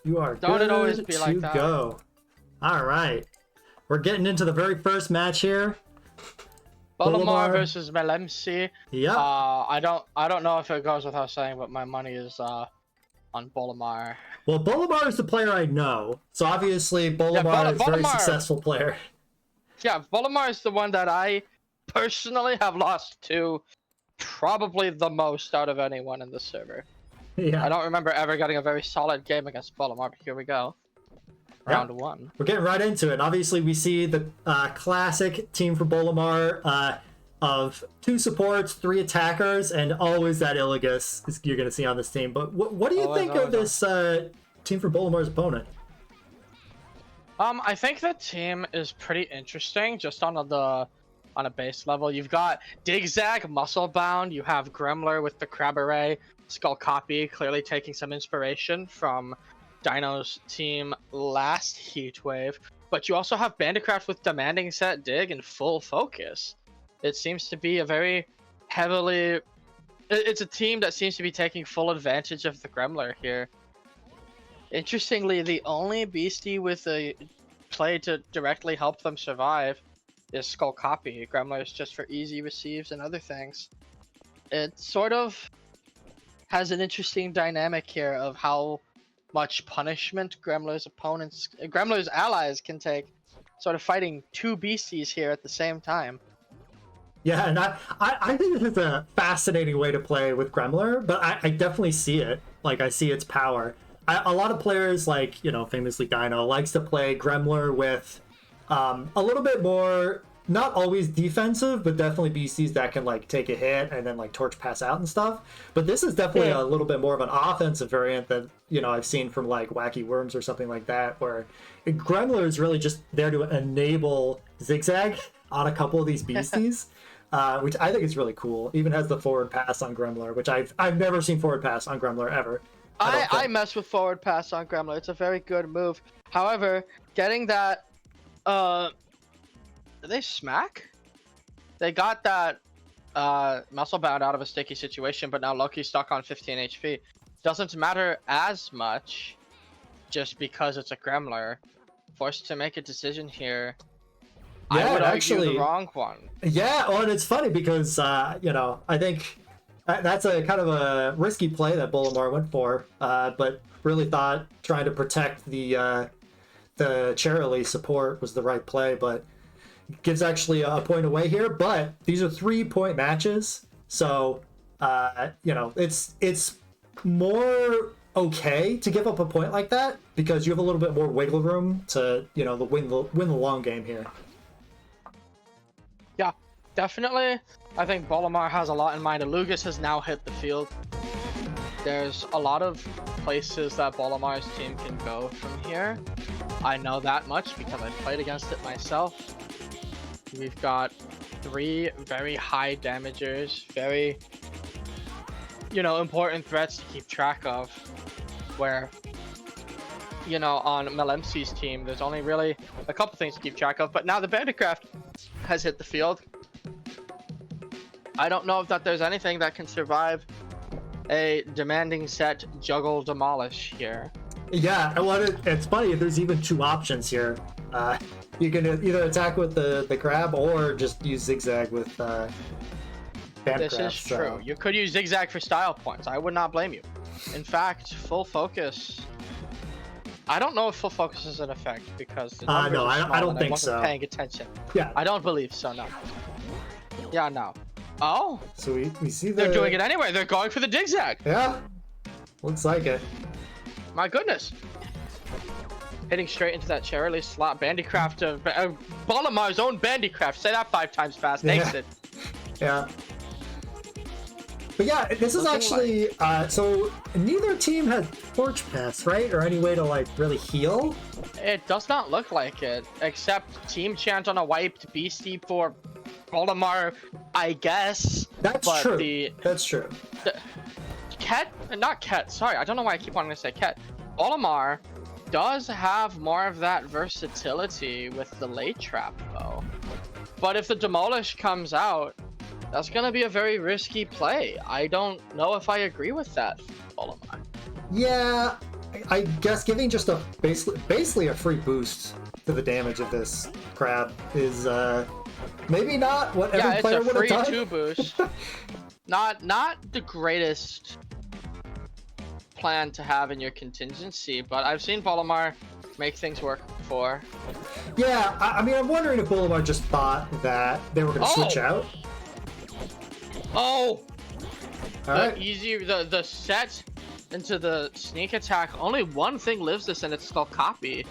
You are Don't it always good be to like that? go. All right. We're getting into the very first match here. Bolimar versus Melimcee. Yep. I don't know if it goes without saying, but my money is on Bolimar. Well, Bolimar is the player I know. So obviously Bolimar is a very successful player. Yeah, Bolimar is the one that I personally have lost to probably the most out of anyone in the server. Yeah. I don't remember ever getting a very solid game against Bolimar, but here we go. Round one. We're getting right into it. And obviously, we see the classic team for Bolimar of 2 supports, 3 attackers, and always that Illigus you're going to see on this team. But what do you think of this team for Bolimar's opponent? I think the team is pretty interesting, just on a base level. You've got Digzag, Musclebound. You have Gremler with the Crab Array, Skull Copy, clearly taking some inspiration from Dino's team last Heat Wave, but you also have Bandicraft with Demanding Set, Dig, and Full Focus. It seems to be a very heavily... It's a team that seems to be taking full advantage of the Gremler here. Interestingly, the only beastie with a play to directly help them survive is Skull Copy. Gremler is just for easy receives and other things. It sort of has an interesting dynamic here of how much punishment Gremler's allies can take, sort of fighting 2 beasties here at the same time. Yeah, and I think this is a fascinating way to play with Gremler, but I definitely see it. Like, I see its power. A lot of players, like, you know, famously Dino, likes to play Gremler with a little bit more, not always defensive, but definitely beasties that can, like, take a hit and then, like, torch pass out and stuff. But this is definitely a little bit more of an offensive variant that, you know, I've seen from, like, Wacky Worms or something like that, where Gremler is really just there to enable Zigzag on a couple of these beasties, which I think is really cool. Even has the forward pass on Gremler, which I've never seen forward pass on Gremler ever. I mess with forward pass on Gremler. It's a very good move. However, getting that... Did they smack? They got that Musclebound out of a sticky situation, but now Loki's stuck on 15 HP. Doesn't matter as much just because it's a Gremler. Forced to make a decision here. Yeah, I would actually, argue the wrong one. Yeah, well, and it's funny because, you know, I think that's a kind of a risky play that Bolimar went for, but really thought trying to protect the Charily support was the right play, but gives actually a point away here. But these are 3-point matches, so you know, it's more okay to give up a point like that because you have a little bit more wiggle room to, you know, win the long game here. Yeah, definitely. I think Bolimar has a lot in mind. Alugus has now hit the field. There's a lot of places that Bolimar's team can go from here. I know that much because I played against it myself. We've got 3 very high damagers, very, you know, important threats to keep track of. Where, you know, on Melimcee's team, there's only really a couple things to keep track of. But now the Bandicraft has hit the field. I don't know if that there's anything that can survive a Demanding Set Juggle Demolish here. Yeah, well, it's funny. There's even 2 options here. You can either attack with the crab or just use Zigzag with Bandicraft. This is true. You could use Zigzag for style points. I would not blame you. In fact, Full Focus... I don't know if Full Focus is in effect because the numbers no, are small I don't and think I wasn't so. paying attention. Yeah. I don't believe so, no. Yeah, no. Oh! So we see They're doing it anyway. They're going for the Digzag. Yeah. Looks like it. My goodness. Hitting straight into that Charily slot. Bandicraft, Bolimar's own Bandicraft. Say that 5 times fast. Takes it. Yeah. But yeah, this is actually, so neither team has Torch Pass, right? Or any way to, like, really heal? It does not look like it, except Team Chant on a wiped Beastie for Bolimar, I guess. That's but true. That's true. Not Ket, sorry, I don't know why I keep wanting to say Ket. Bolimar does have more of that versatility with the late trap, though. But if the Demolish comes out, that's going to be a very risky play. I don't know if I agree with that, Bolimar. Yeah, I guess giving just a basically a free boost to the damage of this crab is maybe not what every player would have done. Yeah, it's a free 2 boost. Not the greatest plan to have in your contingency, but I've seen Bolimar make things work before. Yeah, I mean, I'm wondering if Bolimar just thought that they were going to switch out. Oh! All right. The set into the sneak attack, only one thing lives this, and it's Skull Copy.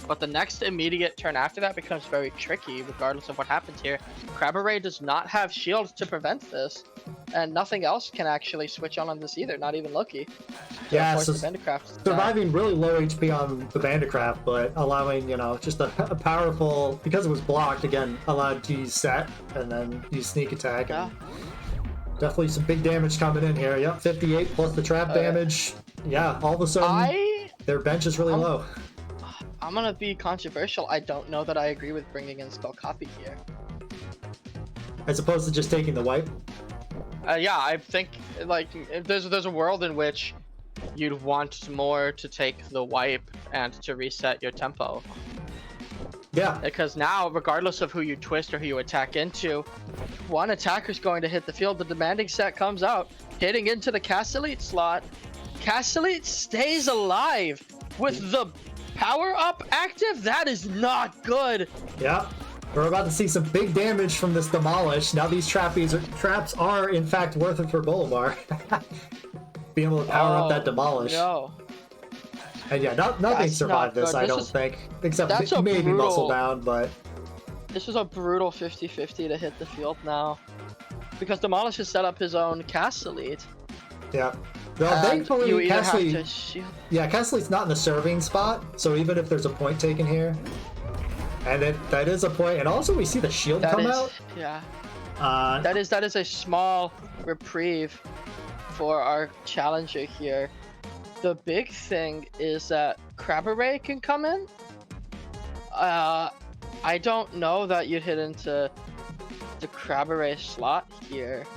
But the next immediate turn after that becomes very tricky, regardless of what happens here. Crabberay does not have shields to prevent this, and nothing else can actually switch on this either, not even Loki. Yeah, so surviving really low HP on the Bandicraft, but allowing, you know, just a powerful, because it was blocked, again, allowed to use set, and then use sneak attack. Yeah. And definitely some big damage coming in here. Yep, 58 plus the trap damage. Yeah, all of a sudden, their bench is really low. I'm gonna be controversial. I don't know that I agree with bringing in Skull Copy here. As opposed to just taking the wipe? Yeah, I think, like, there's a world in which you'd want more to take the wipe and to reset your tempo. Yeah. Because now, regardless of who you twist or who you attack into, one attacker's going to hit the field. The demanding set comes out, hitting into the Castellite slot. Castellite stays alive with the power-up active? That is not good. Yeah. We're about to see some big damage from this Demolish. Now these traps are, in fact, worth it for Bolimar. Being able to power up that Demolish. No. And yeah, nothing survived this, I don't think. Except maybe Muscle Bound, but... This is a brutal 50-50 to hit the field now. Because Demolish has set up his own Castellite. Yeah. Well, thankfully, Castellite... Yeah, Castellite's not in the serving spot, so even if there's a point taken here... And that is a point, and also we see the shield come out. Yeah. That is a small reprieve for our challenger here. The big thing is that Crabberay can come in. I don't know that you'd hit into the Crabberay slot here.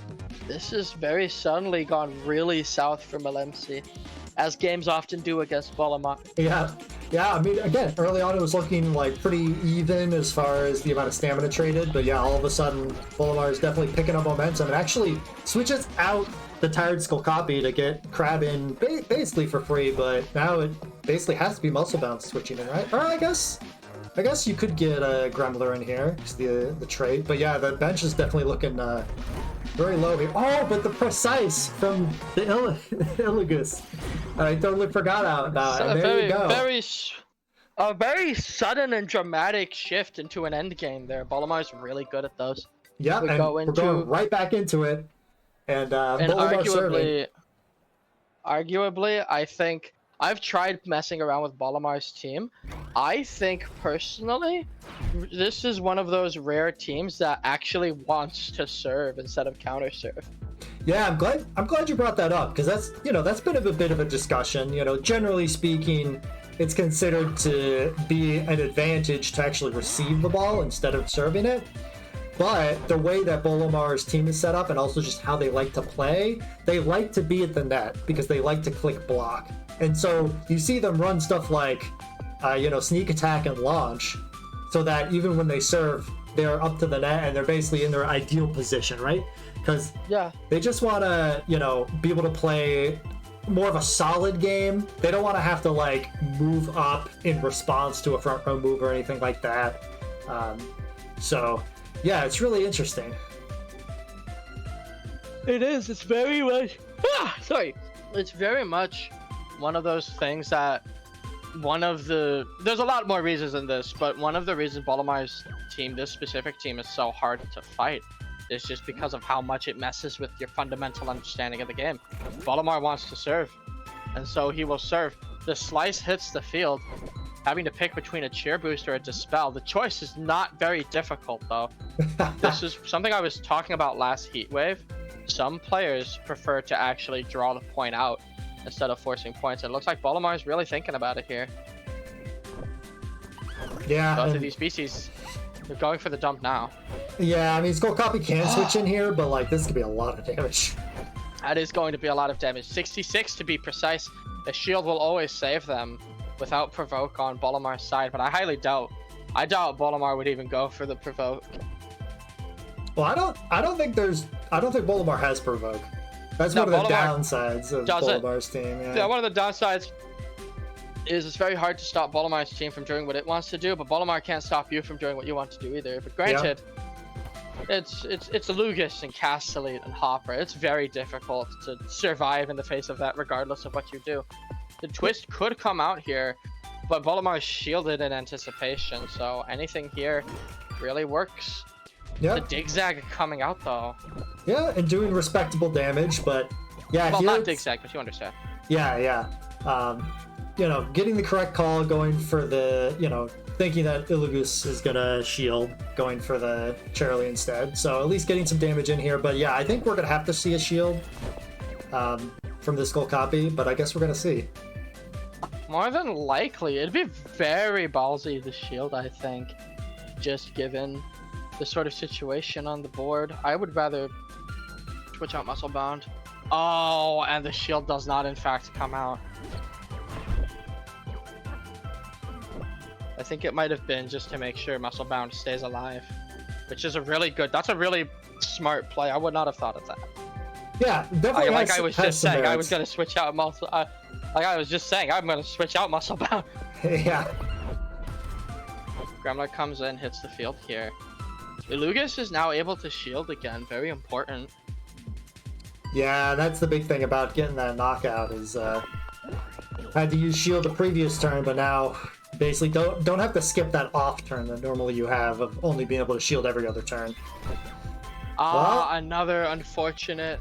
This is very suddenly gone really south for Melimcee, as games often do against Bolimar. Yeah, I mean, again, early on it was looking like pretty even as far as the amount of stamina traded, but yeah, all of a sudden, Bolimar is definitely picking up momentum and actually switches out the Tired Skull Copy to get Crab in basically for free, but now it basically has to be Muscle Bound switching in, right? Or I guess you could get a Gremler in here, just the trade, but yeah, the bench is definitely looking very low here. Oh, but the Precise from the Illigus. I totally forgot about it. There you go. A very sudden and dramatic shift into an end game there. Bolimar's really good at those. Yeah, we're going right back into it. And arguably, I think I've tried messing around with Bolimar's team. I think personally, this is one of those rare teams that actually wants to serve instead of counter serve. Yeah, I'm glad you brought that up, because that's been a bit of a discussion. Generally speaking, it's considered to be an advantage to actually receive the ball instead of serving it. But the way that Bolimar's team is set up, and also just how they like to play, they like to be at the net because they like to click block. And so you see them run stuff like, sneak attack and launch, so that even when they serve, they're up to the net and they're basically in their ideal position, right? Because they just want to, be able to play more of a solid game. They don't want to have to move up in response to a front row move or anything like that. So yeah, it's really interesting. It is. It's very much. It's very much one of those things that there's a lot more reasons than this, but one of the reasons Bolimar's team, this specific team, is so hard to fight is just because of how much it messes with your fundamental understanding of the game. Bolimar wants to serve, and so he will serve. The slice hits the field, having to pick between a cheer boost or a dispel. The choice is not very difficult, though. This is something I was talking about last Heat Wave. Some players prefer to actually draw the point out instead of forcing points. It looks like Bolimar is really thinking about it here. Yeah. Both of these species, they're going for the dump now. Yeah, I mean, Skull Copy can switch in here, but this could be a lot of damage. That is going to be a lot of damage. 66 to be precise. The shield will always save them without provoke on Bolimar's side, but I highly doubt. I doubt Bolimar would even go for the provoke. Well, I don't think Bolimar has provoke. That's one of the downsides of Bolimar's team. Yeah, one of the downsides is it's very hard to stop Bolimar's team from doing what it wants to do, but Bolimar can't stop you from doing what you want to do either. But granted, it's Lugus and Castellite and Hopper. It's very difficult to survive in the face of that, regardless of what you do. The twist could come out here, but Bolimar is shielded in anticipation, so anything here really works. Yeah. The dig zag coming out though. Yeah, and doing respectable damage, but yeah. Well, not dig zag, but you understand. Yeah. You know, getting the correct call, going for the, you know, thinking that Illugus is gonna shield, going for the Charlie instead. So at least getting some damage in here. But yeah, I think we're gonna have to see a shield from the Skull Copy, but I guess we're gonna see. More than likely, it'd be very ballsy to shield, I think, just given the sort of situation on the board. I would rather switch out Muscle Bound. Oh, and the shield does not in fact come out. I think it might have been just to make sure Muscle Bound stays alive, which is that's a really smart play. I would not have thought of that. Yeah, definitely. I was just saying, I was gonna switch out Muscle. I was just saying, I'm gonna switch out Muscle Bound. Yeah. Gremlin comes in, hits the field here. Illugus is now able to shield again. Very important. Yeah, that's the big thing about getting that knockout is had to use shield the previous turn, but now basically don't have to skip that off turn that normally you have of only being able to shield every other turn. Another unfortunate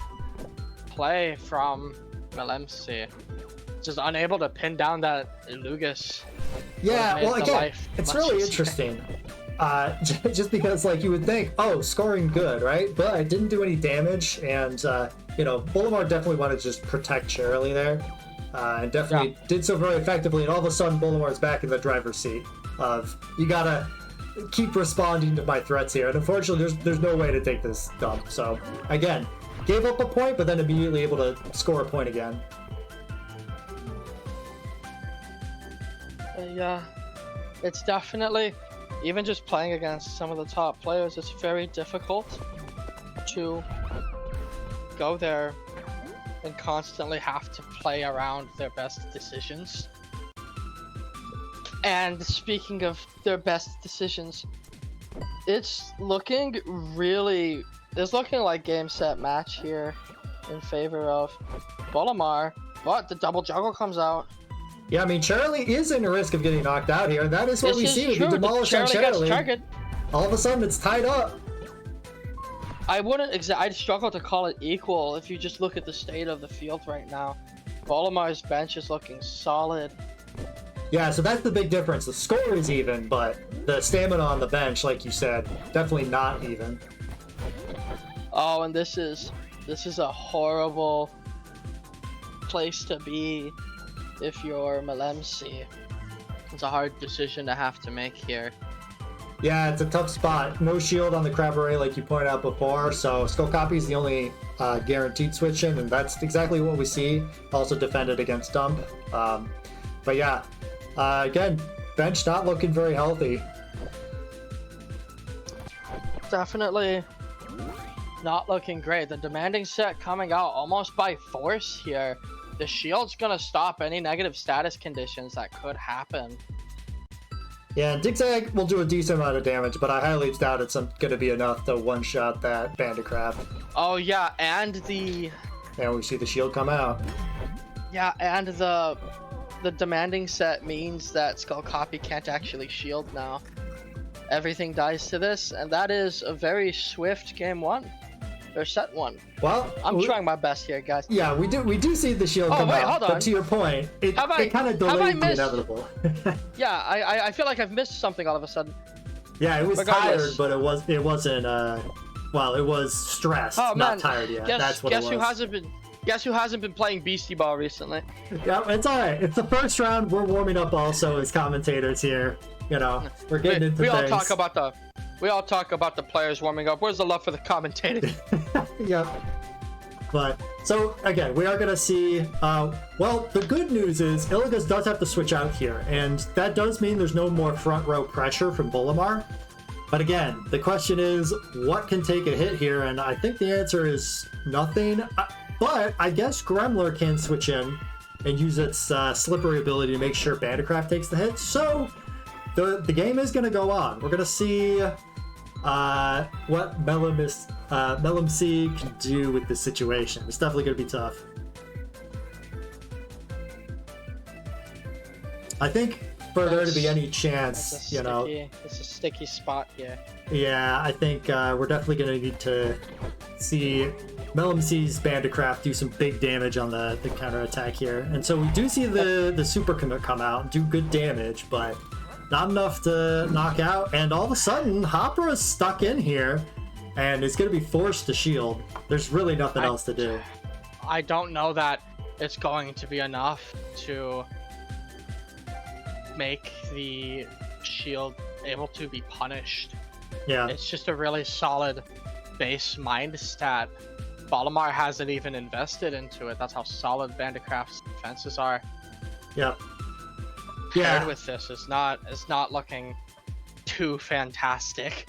play from Melimcee. Just unable to pin down that Illugus. Yeah, well again, it's really interesting. Just because like you would think, oh, scoring good, right? But I didn't do any damage, and you know, Bolimar definitely wanted to just protect Charlie there. And definitely did so very effectively, and all of a sudden Bolimar's back in the driver's seat of, you gotta keep responding to my threats here, and unfortunately there's no way to take this dump. So again, gave up a point, but then immediately able to score a point again. Yeah, it's definitely, even just playing against some of the top players, it's very difficult to go there and constantly have to play around their best decisions. And speaking of their best decisions, it's looking like game set match here in favor of Bolimar, but the double juggle comes out. Yeah, I mean, Charlie is in a risk of getting knocked out here, and that is what we see with the demolish on Charlie. All of a sudden it's tied up. I'd struggle to call it equal if you just look at the state of the field right now. Bolimar's bench is looking solid. Yeah, so that's the big difference. The score is even, but the stamina on the bench, like you said, definitely not even. Oh, and this is a horrible place to be if you're Melimcee. It's a hard decision to have to make here. Yeah, it's a tough spot. No shield on the Crabberay like you pointed out before, so Skull Copy is the only guaranteed switch in, and that's exactly what we see. Also defended against Dump. But yeah, again, bench not looking very healthy. Definitely not looking great. The demanding set coming out almost by force here. The shield's gonna stop any negative status conditions that could happen. Yeah, and Digzag will do a decent amount of damage, but I highly doubt it's going to be enough to one-shot that Bandicraft. Oh yeah, and we see the shield come out. Yeah, and the demanding set means that Skull Copy can't actually shield now. Everything dies to this, and that is a very swift game one. Or set one. Well, I'm trying my best here, guys. Yeah, we do see the shield come out, but to your point, it kind of delayed the inevitable. Yeah, I feel like I've missed something all of a sudden. Yeah, it was tired, but it wasn't well, it was stressed, not tired yet. That's what it was. Guess who hasn't been playing Beastieball recently? Yeah, it's alright. It's the first round. We're warming up also as commentators here. You know, we're getting into things. We all talk about the players warming up. Where's the love for the commentating? Yep. But So again, we are going to see, well, the good news is Illigus does have to switch out here, and that does mean there's no more front row pressure from Bolimar. But again, the question is, what can take a hit here? And I think the answer is nothing. But I guess Gremler can switch in and use its slippery ability to make sure Bandicraft takes the hit. So the game is going to go on. We're going to see what Melimcee can do with this situation. It's definitely going to be tough. I think for there to be any chance, you know, it's a sticky spot here. Yeah, I think we're definitely going to need to see Melimcee's Bandicraft do some big damage on the counter attack here. And so we do see the super commit come out and do good damage, but not enough to knock out. And all of a sudden, Hopper is stuck in here and is going to be forced to shield. There's really nothing else to do. I don't know that it's going to be enough to make the shield able to be punished. Yeah. It's just a really solid base mind stat. Bolimar hasn't even invested into it. That's how solid Bandicraft's defenses are. Yep. Paired with this is not looking too fantastic.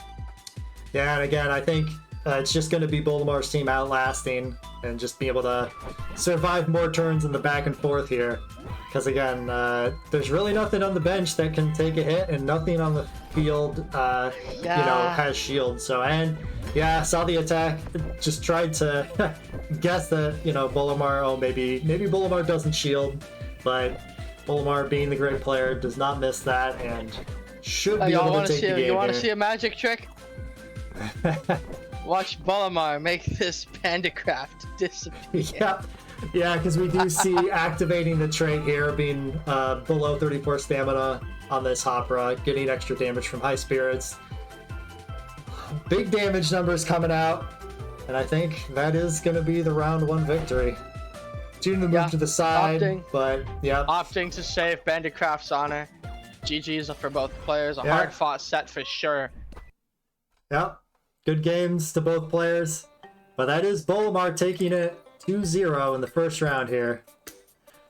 Yeah, and again, I think it's just going to be Bolimar's team outlasting and just be able to survive more turns in the back and forth here. Because again, there's really nothing on the bench that can take a hit, and nothing on the field, you know, has shield. So, and yeah, saw the attack. Just tried to guess that, you know, Bolimar. Oh, maybe Bolimar doesn't shield, but Bolimar, being the great player, does not miss that and should be able to take the game. You want to here. see a magic trick? Watch Bolimar make this Bandicraft disappear. Yeah, because we do see activating the trait here, being below 34 stamina on this Hopra, getting extra damage from high spirits. Big damage numbers coming out, and I think that is going to be the round 1 victory. Tune the move to the side, but yeah. Opting to save Bandicraft's honor. GG's for both players. A hard-fought set for sure. Yep. Good games to both players. But that is Bolimar taking it 2-0 in the first round here.